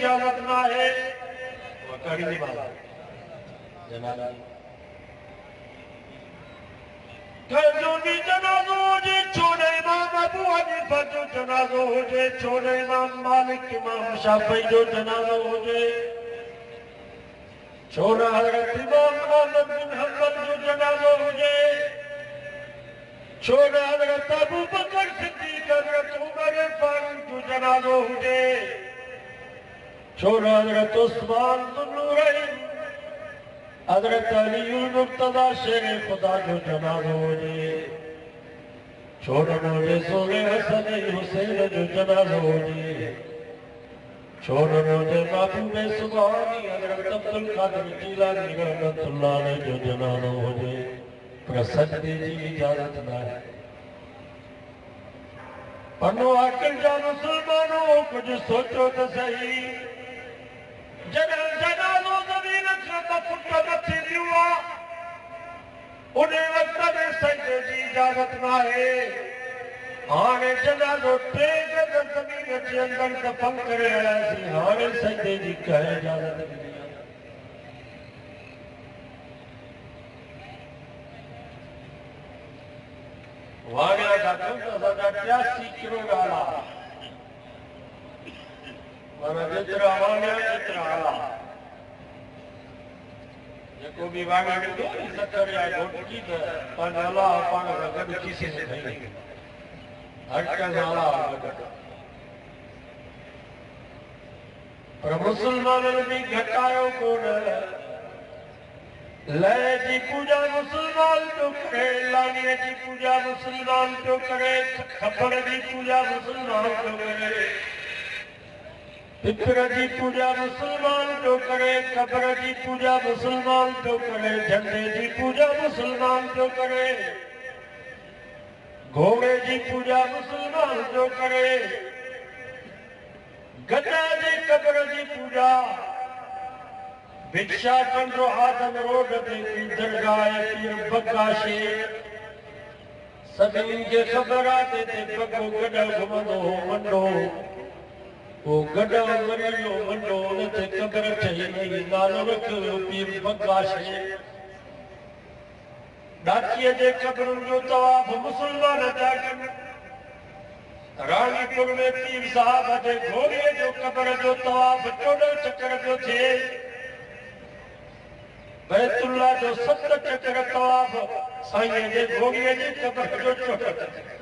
इजाजत ना है वो कड़ी दी बात जनाब जो भी जनाजो जे छोड़े इमाम अबू हनीफा जो जनाजो हो जे छोड़े इमाम मालिक इमाम शाफी जो जनाजो हो जे छोड़ा हजरत इमाम अहमद बिन हंबल जो जनाजो हो जे छोड़ा हजरत अबू बकर सिद्दीक हजरत उमर फारूक जो जनाजो हुजे छोड़ा हजरत उस्मान ज़ुन्नूरैन हजरत अलीउल मुर्तज़ा शेर खुदा जो जनाजो हुजे छोड़ा मुझे सोने हसन हुसैन जो जनाजो हुजे छोड़ा मुझे महबूब सुभानी हजरत अब्दुल कादिर जीलानी रहमतुल्लाह अलैह जो जनाजो हुजे पर सजदे जी इजाजत ना है पनो अकल जा मुसलमानों कुछ सोचो तो सही जॾहिं जनाज़ो ज़मीन खां ॿ फुट मथे वियो आहे उन वक़्त में सजदे जी इजाज़त न आहे हाणे जनाज़ो 3 गज ज़मीन जे अंदरि दफ़न करे आयासीं हाणे सजदे जी कंहिं इजाज़त मिली वाणिया का साढा 83 किलो गाला माना जेतिरा वाणिया जेतिरा आला जेको बि वाणिया ॾींदो नी 70 या घोटकी त पंहिंजे अलाह पाण सां गॾु खीसे में खई हर कंहिं अलाह गॾु पर मुसलमाननि बि घटायो कोन लय जी पूजा मुसलमान जो करे लाणीअ जी पूजा मुसलमान जो करे खबर जी पूजा मुसलमान जो करे पितर जी पूजा मुसलमान जो करे कब्र जी पूजा मुसलमान जो करे झंडे जी पूजा मुसलमान जो करे घोड़े जी पूजा मुसलमान जो करे गधा जी कब्र जी पूजा भिक्षाटन जो आदम रोड ते दरगाह पीर बग्गा शेर सभिनी खे ख़बर आहे ते बग्गो गॾो घुमंदो हो मंडो वो गॾो मरियो मंडो उन ते क़बर ठही वई नालो रखियो पीर बग्गा शेर डाकीअ जे क़बरुनि जो तवाफ़ मुसलमान था कनि रानीपुर में पीर साहब जे घोड़ीअ जो क़बर जो तवाफ़ 14 चक्कर जो थिए बैतुल्ला जो 7 चक्कर तवाफ़ साईं जे घोड़ीअ जी क़बर जो 14 चक्कर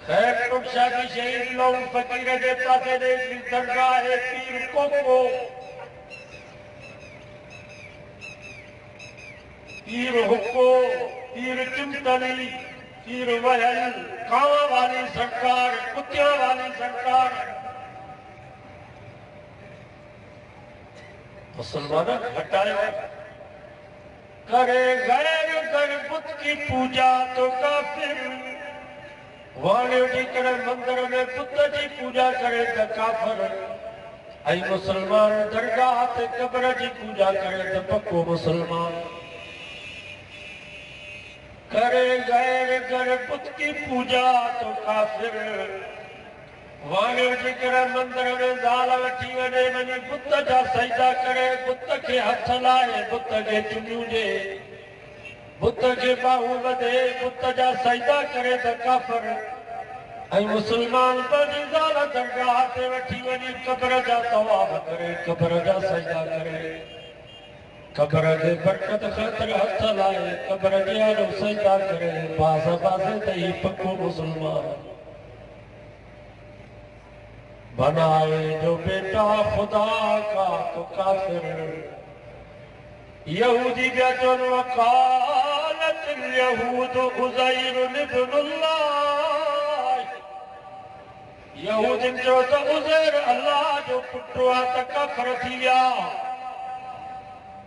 खैर कुर्शा की शहीद लोग फकीर जे पासे दे दरगाह है पीर कोको पीर हुक्को पीर चिमटली पीर वहल कांवा वाली सरकार कुत्तिया वाली सरकार मुसलमान हटाए करे गैर कर बुत की पूजा तो काफिर वाणियों जी करे मंदिर में बुत की पूजा करे तो काफिर आई मुसलमान दरगाह ते कब्र की पूजा करे तो पक्को मुसलमान करे गैर कर बुत की पूजा तो काफिर वाणियों जी करे मंदिर में ज़ाल वठी वञे वञी बुत जा सजदा करे बुत के हथ लाए बुत के चुमियूं ॾे बुत के बाहू वधे बुत जा सजदा करे तो काफिर ऐं मुसलमान पंहिंजी ज़ाल दरगाह ते वठी वञी क़ब्र जा तवाफ़ करे क़ब्र जा सजदा करे क़ब्र जे बरकत ख़ातिर हथ लाए क़ब्र जे आड़ो सजदा करे पासे पासे ते ही पक्को मुसलमान बनाए जो बेटा खुदा का तो काफिर यहूदी क्या चुन वकालत यहूद उज़ैर इब्नुल्लाह यहूदिन जो तो उज़ैर अल्लाह जो पुटु आहे त काफिर थी विया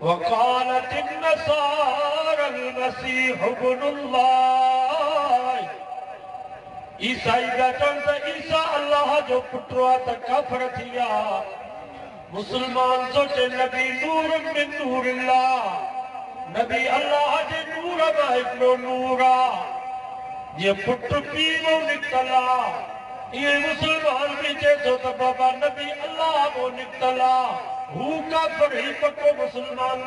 वकालत नसारा अलमसीह इब्नुल्लाह ईसाई का चवनि त ईसा अल्लाह जो पुटु आहे त काफिर थी विया मुसलमान सोचे नबी नूर मिन नूरिल्लाह नबी अल्लाह जे नूर नूर मां हिकिड़ो नूर आहे जीअं पुट पीउ मां निकितल आहे इहे मुस्लमान बि चए थो त बाबा नबी अलाह मां निकितल आहे हू काफ़िर ही पको मुस्लमान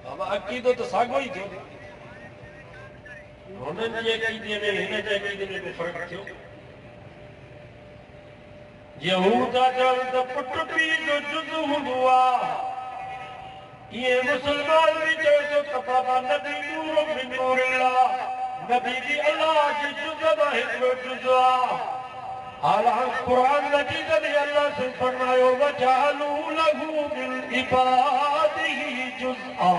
बाबा अक़ीदो त साॻियो ई थियो हुननि जे अक़ीदे में हिन जे अक़ीदे में को फ़र्क़ु थियो जीअं हू था चवनि त पुट पीउ जो जुज़ हूंदो आहे ये मुसलमान भी चए तो बाबा नबी नूर मिन नूरिल्लाह नबी भी अल्लाह जी जुज़ मां हिकिड़ो जुज़ आहे हालांकि क़ुरान मजीद में अल्लाह से फरमायो वजअलू लहू मिन इबादिही जुज़आ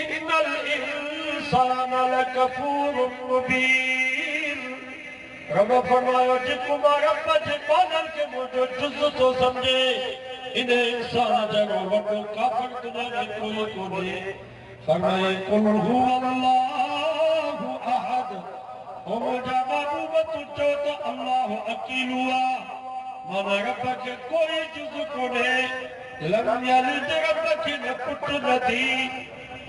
इन्नल इंसाना लकफूरुम मुबीन रब फरमायो जेको मां रब जे बादल के मुंहिंजो जुज़ तो समझे इन इंसान जड़ो वॾो काफ़िर दुनिया में कोई कोन्हे फरमाए कुल हुवल्लाहु अहद ओ मुंहिंजा महबूब तूं चओ त अल्लाह अकीलु आहे माना रब खे कोई जुज़ कोन्हे लम यलिद रब खे न पुट न थी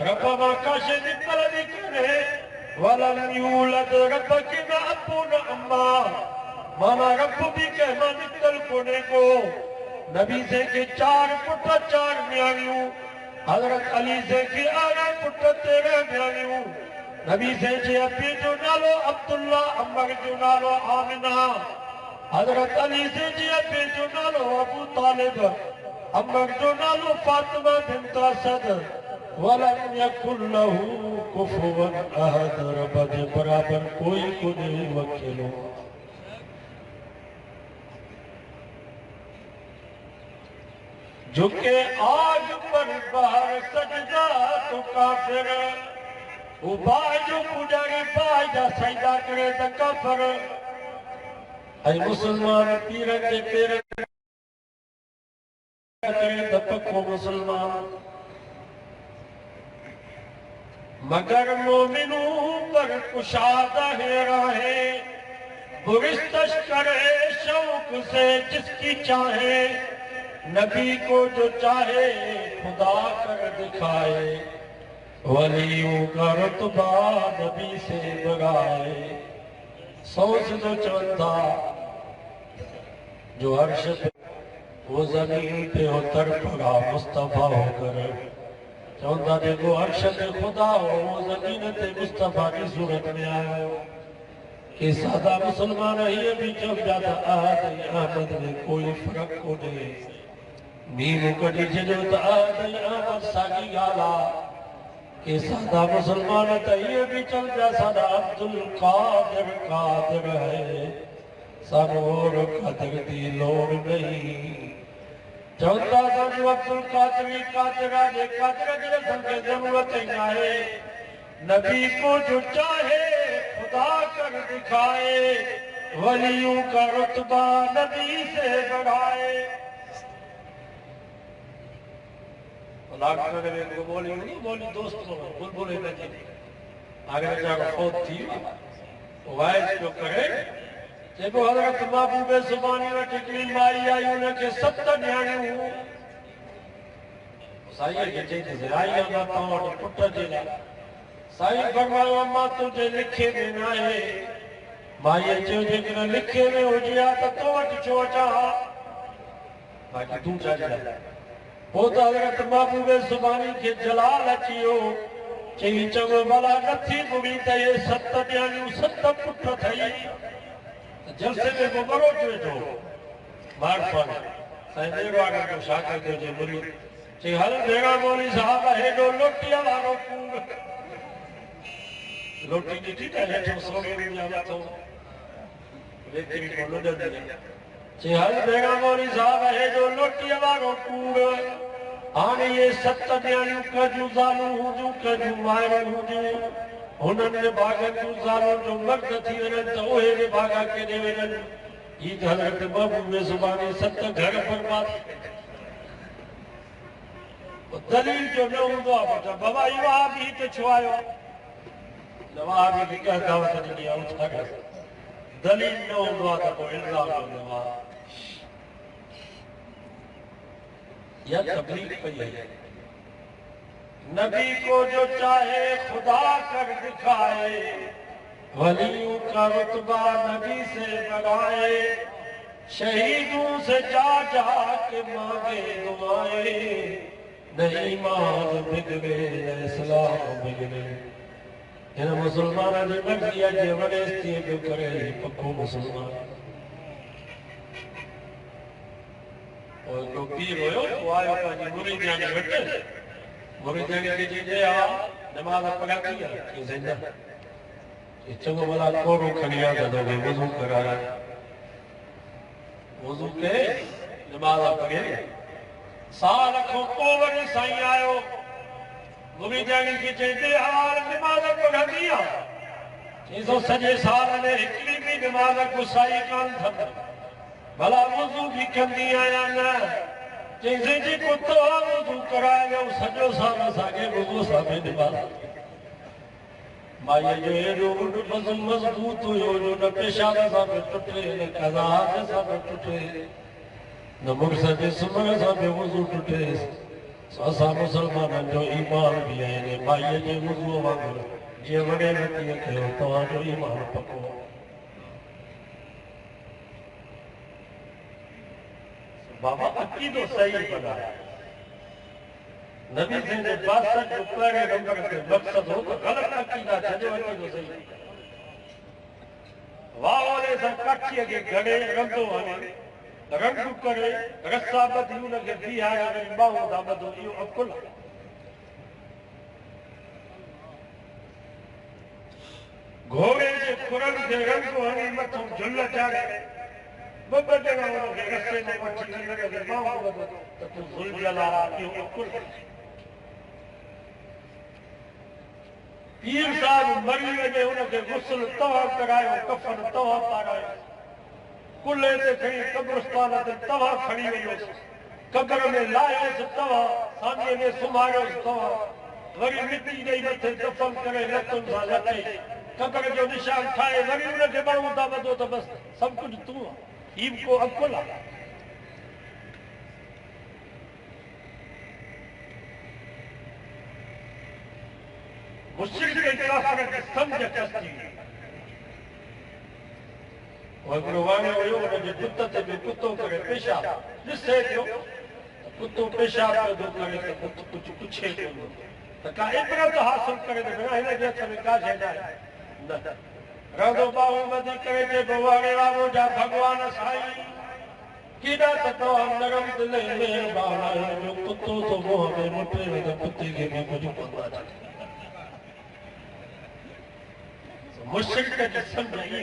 रब मां का शइ निकिरंदी कोन्हे वलम यूलद रब खे न अबू न अम्मा माना रब बि कंहिं मां निकितल कोन्हे को नबी से के 4 पुट 4 न्याणियूं हज़रत अली से के 8 पुट 13 न्याणियूं नबी से जे अबी जो नालो अब्दुल्ला अम्मर जो नालो आमिना हज़रत अली से जे अबी जो नालो अबू तालिब अम्मर जो नालो फातिमा बिन्त असद वलम यकुल लहू कुफुवन अहद रब जे बराबर कोई कोन्हे वकीलो झुके आग पर बाहर सजदा तो काफिर वो बाय जो पुजारी बाय जा सजदा करे त काफिर ऐ मुसलमान पीर के पेर करे त पक्को मुसलमान मगर मोमिनू पर कुशादा है राहे बुरिस्तश करे शौक से जिसकी चाहे नबी को जो चाहे खुदा कर दिखाए वलियों का रुतबा नबी से बढ़ाए सोच जो चवंदा जो अर्श पे वो जमीन पे उतर पड़ा मुस्तफा होकर चवंदा जेको अर्श पे खुदा हो वो जमीन ते मुस्तफा की सूरत में आयो के सादा मुसलमान ये भी चव जाता आहद अहमद में कोई फर्क कोन्हे नीम कढी छॾियो त आदई अहमद साॻी ॻाल्हि आहे के सादा मुसलमान त इहे बि चवंदा साडा अब्दुल कादिर है सानू और कादिर दी लोड़ नहीं चवंदा सानू अब्दुल कादिर जे कादिर जे संगे ज़रूरत ही नाहे नबी को जो चाहे खुदा कर दिखाए वलियों का रुतबा नबी से बढ़ाए डॉक्टर ने को बोली दोस्त को बुलबुल है जी अगर जाको फौत थी वाइस जो करे जेको हज़रत महबूब सुबानी व टिकली माई आई उन के 7 न्याणियूं साईं के चई आई ना तो पुट जे ला साईं फरमायो अम्मा तुझे लिखे में ना है माई चयो जे लिखे में हुजिया त तो वट छो अचा बाकी तू चाहे वो तो हज़रत महबूब सुबानी के जलाल अचियो चई चङो भला नथी मुड़ी त ये 7 न्याणियूं 7 पुट थई जलसे में को बरो जो मारफन साईं देवागर जो शागिर्द जो मुरीद चई हल भेड़ा मौली साहब हेडो लोटिया वारो कूड़ लोटी ॾिठी त हेठो सोने में जातो लेकिन को लॾंदी चई हल भेड़ा मौली साहब हेडो लोटीअ वारो कूड़ हाणे ये 7 न्याणियूं कजूं ज़ालूं हुजूं कजूं माइरूं हुजूं हुननि जे भाॻनि जूं ज़ालुनि जो मर्द थी वञनि त उहे बि भाॻा केॾे वञनि ही हज़रत महबूब सुबानी 7 घर बर्बाद दलील जो न हूंदो आहे बेटा बाबा इहो आहे बि हिते छो आयो जवाब बि कंहिं दावत ॾिनी आहे उथार दलील न हूंदो आहे त पोइ इल्ज़ाम हूंदो आहे या तबलीग पई है नबी को जो चाहे खुदा कर दिखाए, वलियों का रुतबा नबी से बढ़ाए, शहीदों से जा जा के मांगे दुआएं, नहीं ईमान बिगड़े न इस्लाम बिगड़े। इन मुसलमाना जी मर्जी अजे वड़े थी करे पक्को मुसलमान। और जो पीर होयो तो आयो पंहिंजी मुरीदानी वटि, मुरीदानी खे चइजे आ नमाज़ पढ़ाती है जिंदा ये चंगो भला कोड़ो खणी आ तो वुज़ू कराया, वुज़ू के नमाज़ पढ़े। साल खां पोइ वरी साईं आयो, मुरीदानी खे चइजे हाल नमाज़ पढ़ंदी आहे, चईंसो सॼे साल में हिकिड़ी बि नमाज़ गुसाई कान अथमि, भला वुज़ू भी कंदी आहियां न। चईंसि जी कुतो वुज़ू कराए वियो सॼो साल असांखे वुज़ू सां बि नमाज़। माईअ जो एॾो बज़म मज़बूत हुयो जो न पेशाब सां बि टुटे, न कज़ाहत सां बि टुटे, न मुड़ुस जे सुम्हण सां बि वुज़ू टुटे। असां मुसलमाननि जो ईमान बि आहे माईअ जे वुज़ूअ वांगुरु, जीअं वॾे नतीअ कयो तव्हांजो ईमान पको। बाबा अकीदो सही बनाया, नबी से बासठ जो पहले नंबर के मकसद हो तो गलत अकीदा छो अकीदो सही। वाह वाले से कच्ची के घड़े रंगो हने रंग करे रस्सा बदी उन के बिहार में बाहु दा बदो यो अकुल। घोड़े के खुरन के रंगो हने मथो झुल चाड़े बबजना उन के रस्से में मच्छी लगे के बाहु बदो तो तू झुल जला यो अकुल। पीर साहब मरी वजे उनके गुस्ल तवा करायो, कफन तवा पारायो, कुल्ले ते खणी कब्रस्तान ते तवा खणी वियो, कब्र में लायो तवा, सामने में सुमायो तवा, वरी मिट्टी ॾेई मथे दफन करे रतन सां लटे, कब्र जो निशान ठाहे वरी उनके बाहु दा बदो तो बस सब कुछ तू ही को अकुल आहे। मुश्किल के काफर के समझ कस्ती और गुरुवाने होयो उनजे पुत ते भी कुत्तो करे पेशाब ॾिसे पियो कुत्तो पेशाब पियो करे त पुत कुछ पुछे पियो त का इबरत हासिल करे त बिना हिन जे हथ में का शइ न न रंदो बाहु मदी करे जे भगवान वारो जा भगवान साईं कीड़ा त तो नरम दिल में बाला जो कुत्तो तो मोह में मुटे त कुत्ते के भी कुछ पता मुश्किल के समझ ये